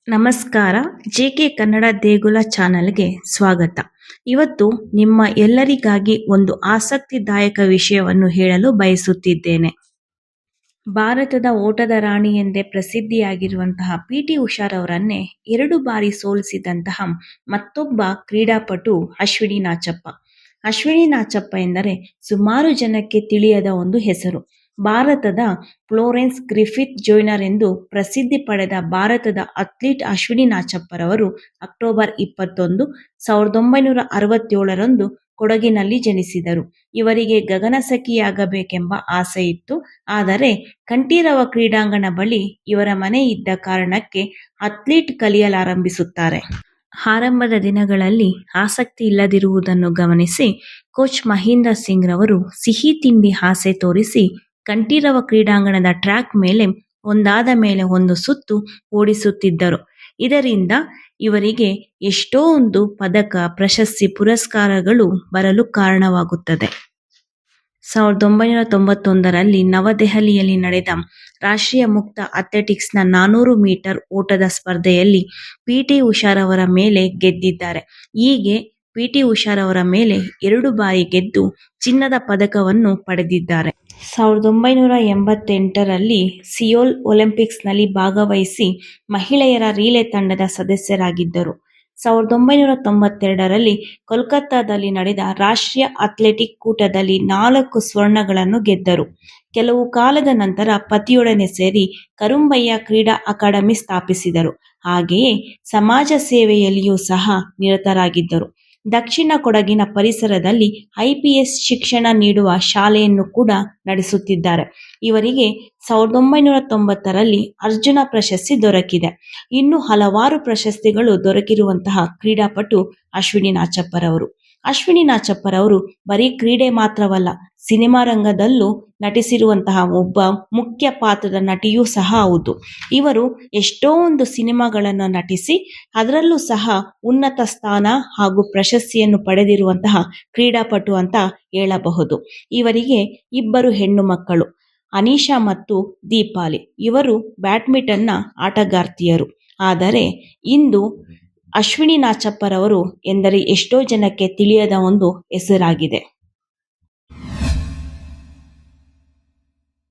ನಮಸ್ಕಾರ. ಜೆಕೆ ಕನ್ನಡ ದೇಗುಲ ಚಾನಲ್ಗೆ ಸ್ವಾಗತ. ಇವತ್ತು ನಿಮ್ಮ ಎಲ್ಲರಿಗಾಗಿ ಒಂದು ಆಸಕ್ತಿದಾಯಕ ವಿಷಯವನ್ನು ಹೇಳಲು ಬಯಸುತ್ತಿದ್ದೇನೆ. ಭಾರತದ ಓಟದ ರಾಣಿ ಎಂದೇ ಪ್ರಸಿದ್ಧಿಯಾಗಿರುವಂತಹ ಪಿ.ಟಿ. ಉಷಾರವರನ್ನೇ 2 ಬಾರಿ ಸೋಲಿಸಿದಂತಹ ಮತ್ತೊಬ್ಬ ಕ್ರೀಡಾಪಟು ಅಶ್ವಿನಿ ನಾಚಪ್ಪ. ಅಶ್ವಿನಿ ನಾಚಪ್ಪ ಎಂದರೆ ಸುಮಾರು ಜನಕ್ಕೆ ತಿಳಿಯದ ಒಂದು ಹೆಸರು. ಭಾರತದ ಫ್ಲೋರೆನ್ಸ್ ಗ್ರಿಫಿತ್ ಜೂನಿಯರ್ ಎಂದು ಪ್ರಸಿದ್ಧಿ ಪಡೆದ ಭಾರತದ ಅಥ್ಲೀಟ್ ಅಶ್ವಿನಿ ನಾಚಪ್ಪರವರು ಅಕ್ಟೋಬರ್ 21, 1967ರಂದು ಕೊಡಗಿನಲ್ಲಿ ಜನಿಸಿದರು. ಇವರಿಗೆ ಗಗನಸಖಿಯಾಗಬೇಕೆಂಬ ಆಸೆ ಇತ್ತು. ಆದರೆ ಕಂಠೀರವ ಕ್ರೀಡಾಂಗಣ ಬಳಿ ಇವರ ಮನೆ ಇದ್ದ ಕಾರಣಕ್ಕೆ ಅಥ್ಲೀಟ್ ಕಲಿಯಲಾರಂಭಿಸುತ್ತಾರೆ. ಆರಂಭದ ದಿನಗಳಲ್ಲಿ ಆಸಕ್ತಿ ಇಲ್ಲದಿರುವುದನ್ನು ಗಮನಿಸಿ ಕೋಚ್ ಮಹೀಂದರ್ ಸಿಂಗ್ ರವರು ಸಿಹಿ ತಿಂಡಿ ಆಸೆ ತೋರಿಸಿ ಕಂಠೀರವ ಕ್ರೀಡಾಂಗಣದ ಟ್ರ್ಯಾಕ್ ಮೇಲೆ ಒಂದಾದ ಮೇಲೆ ಒಂದು ಸುತ್ತು ಓಡಿಸುತ್ತಿದ್ದರು. ಇದರಿಂದ ಇವರಿಗೆ ಎಷ್ಟೊಂದು ಪದಕ, ಪ್ರಶಸ್ತಿ, ಪುರಸ್ಕಾರಗಳು ಬರಲು ಕಾರಣವಾಗುತ್ತದೆ. 1991ರಲ್ಲಿ ನವದೆಹಲಿಯಲ್ಲಿ ನಡೆದ ರಾಷ್ಟ್ರೀಯ ಮುಕ್ತ ಅಥ್ಲೆಟಿಕ್ಸ್ನ 400 ಮೀಟರ್ ಓಟದ ಸ್ಪರ್ಧೆಯಲ್ಲಿ ಪಿ.ಟಿ. ಉಷಾರವರ ಮೇಲೆ ಗೆದ್ದಿದ್ದಾರೆ. ಹೀಗೆ ಪಿ.ಟಿ. ಉಷಾರವರ ಮೇಲೆ 2 ಬಾರಿ ಗೆದ್ದು ಚಿನ್ನದ ಪದಕವನ್ನು ಪಡೆದಿದ್ದಾರೆ. 1988ರಲ್ಲಿ ಸಿಯೋಲ್ ಒಲಿಂಪಿಕ್ಸ್ನಲ್ಲಿ ಭಾಗವಹಿಸಿ ಮಹಿಳೆಯರ ರಿಲೇ ತಂಡದ ಸದಸ್ಯರಾಗಿದ್ದರು. 1992ರಲ್ಲಿ ಕೋಲ್ಕತ್ತಾದಲ್ಲಿ ನಡೆದ ರಾಷ್ಟ್ರೀಯ ಅಥ್ಲೆಟಿಕ್ ಕೂಟದಲ್ಲಿ 4 ಸ್ವರ್ಣಗಳನ್ನು ಗೆದ್ದರು. ಕೆಲವು ಕಾಲದ ನಂತರ ಪತಿಯೊಡನೆ ಸೇರಿ ಕರುಂಬಯ್ಯ ಕ್ರೀಡಾ ಅಕಾಡೆಮಿ ಸ್ಥಾಪಿಸಿದರು. ಹಾಗೆಯೇ ಸಮಾಜ ಸೇವೆಯಲ್ಲಿಯೂ ಸಹ ನಿರತರಾಗಿದ್ದರು. ದಕ್ಷಿಣ ಕೊಡಗಿನ ಪರಿಸರದಲ್ಲಿ IPS ಶಿಕ್ಷಣ ನೀಡುವ ಶಾಲೆಯನ್ನು ಕೂಡ ನಡೆಸುತ್ತಿದ್ದಾರೆ. ಇವರಿಗೆ 1990ರಲ್ಲಿ ಅರ್ಜುನ ಪ್ರಶಸ್ತಿ ದೊರಕಿದೆ. ಇನ್ನು ಹಲವಾರು ಪ್ರಶಸ್ತಿಗಳು ದೊರಕಿರುವಂತಹ ಕ್ರೀಡಾಪಟು ಅಶ್ವಿನಿ ನಾಚಪ್ಪರವರು. ಅಶ್ವಿನಿ ನಾಚಪ್ಪರವರು ಬರೀ ಕ್ರೀಡೆ ಮಾತ್ರವಲ್ಲ, ಸಿನಿಮಾ ರಂಗದಲ್ಲೂ ನಟಿಸಿರುವಂತಹ ಒಬ್ಬ ಮುಖ್ಯ ಪಾತ್ರದ ನಟಿಯೂ ಸಹ ಹೌದು. ಇವರು ಎಷ್ಟೊಂದು ಸಿನಿಮಾಗಳನ್ನು ನಟಿಸಿ ಅದರಲ್ಲೂ ಸಹ ಉನ್ನತ ಸ್ಥಾನ ಹಾಗೂ ಪ್ರಶಸ್ತಿಯನ್ನು ಪಡೆದಿರುವಂತಹ ಕ್ರೀಡಾಪಟು ಅಂತ ಹೇಳಬಹುದು. ಇವರಿಗೆ 2 ಹೆಣ್ಣು ಮಕ್ಕಳು, ಅನೀಶಾ ಮತ್ತು ದೀಪಾಲಿ. ಇವರು ಬ್ಯಾಡ್ಮಿಂಟನ್ನ ಆಟಗಾರ್ತಿಯರು. ಆದರೆ ಇಂದು ಅಶ್ವಿನಿ ನಾಚಪ್ಪರವರು ಎಂದರೆ ಎಷ್ಟೋ ಜನಕ್ಕೆ ತಿಳಿಯದ ಒಂದು ಹೆಸರಾಗಿದೆ.